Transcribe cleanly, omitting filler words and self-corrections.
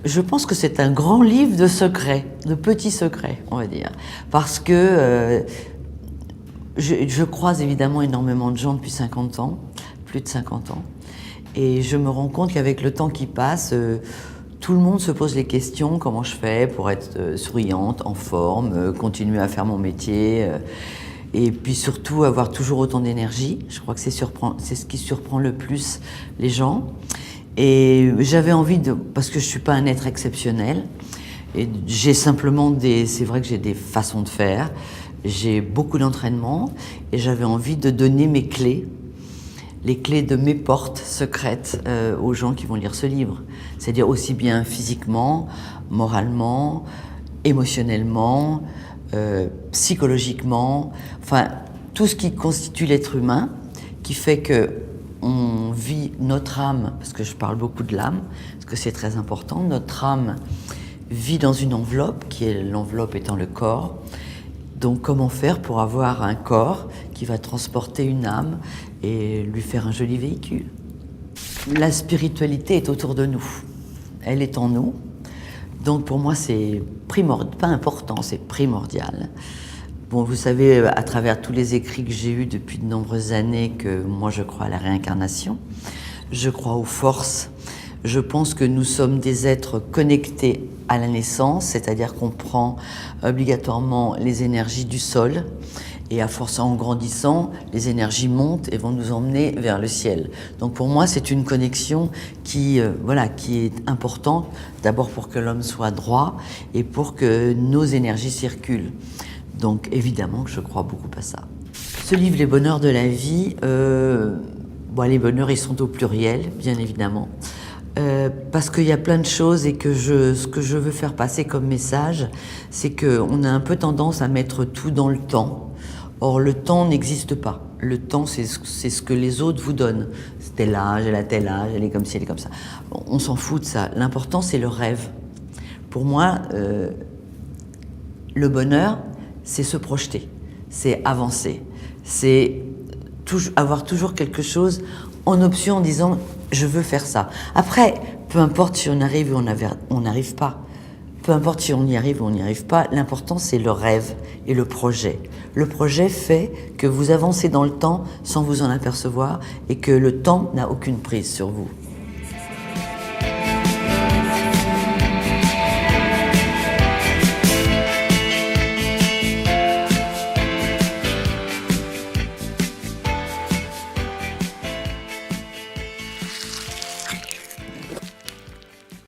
Je pense que c'est un grand livre de secrets, de petits secrets, on va dire. Parce que je croise évidemment énormément de gens depuis 50 ans, plus de 50 ans. Et je me rends compte qu'avec le temps qui passe, tout le monde se pose les questions, comment je fais pour être souriante, en forme, continuer à faire mon métier, et puis surtout avoir toujours autant d'énergie. Je crois que c'est ce qui surprend le plus les gens. Et j'avais envie parce que je suis pas un être exceptionnel, et j'ai simplement c'est vrai que j'ai des façons de faire, j'ai beaucoup d'entraînement, et j'avais envie de donner mes clés, les clés de mes portes secrètes aux gens qui vont lire ce livre. C'est-à-dire aussi bien physiquement, moralement, émotionnellement, psychologiquement, enfin tout ce qui constitue l'être humain, qui fait que on vit notre âme, parce que je parle beaucoup de l'âme, parce que c'est très important, notre âme vit dans une enveloppe, qui est l'enveloppe étant le corps. Donc comment faire pour avoir un corps qui va transporter une âme et lui faire un joli véhicule? La spiritualité est autour de nous, elle est en nous. Donc pour moi c'est primordial, pas important, c'est primordial. Bon, vous savez, à travers tous les écrits que j'ai eus depuis de nombreuses années, que moi je crois à la réincarnation, je crois aux forces. Je pense que nous sommes des êtres connectés à la naissance, c'est-à-dire qu'on prend obligatoirement les énergies du sol, et à force en grandissant, les énergies montent et vont nous emmener vers le ciel. Donc pour moi, c'est une connexion qui est importante, d'abord pour que l'homme soit droit et pour que nos énergies circulent. Donc évidemment que je crois beaucoup à ça. Ce livre, Les bonheurs de la vie, les bonheurs ils sont au pluriel, bien évidemment, parce qu'il y a plein de choses et que ce que je veux faire passer comme message, c'est qu'on a un peu tendance à mettre tout dans le temps. Or le temps n'existe pas. Le temps c'est ce que les autres vous donnent. C'est tel âge, elle a tel âge, elle est comme ci, elle est comme ça. On s'en fout de ça. L'important c'est le rêve. Pour moi, le bonheur, c'est se projeter, c'est avancer, c'est avoir toujours quelque chose en option en disant « je veux faire ça ». Après, peu importe si on arrive ou on n'arrive pas, peu importe si on y arrive ou on n'y arrive pas, l'important c'est le rêve et le projet. Le projet fait que vous avancez dans le temps sans vous en apercevoir et que le temps n'a aucune prise sur vous.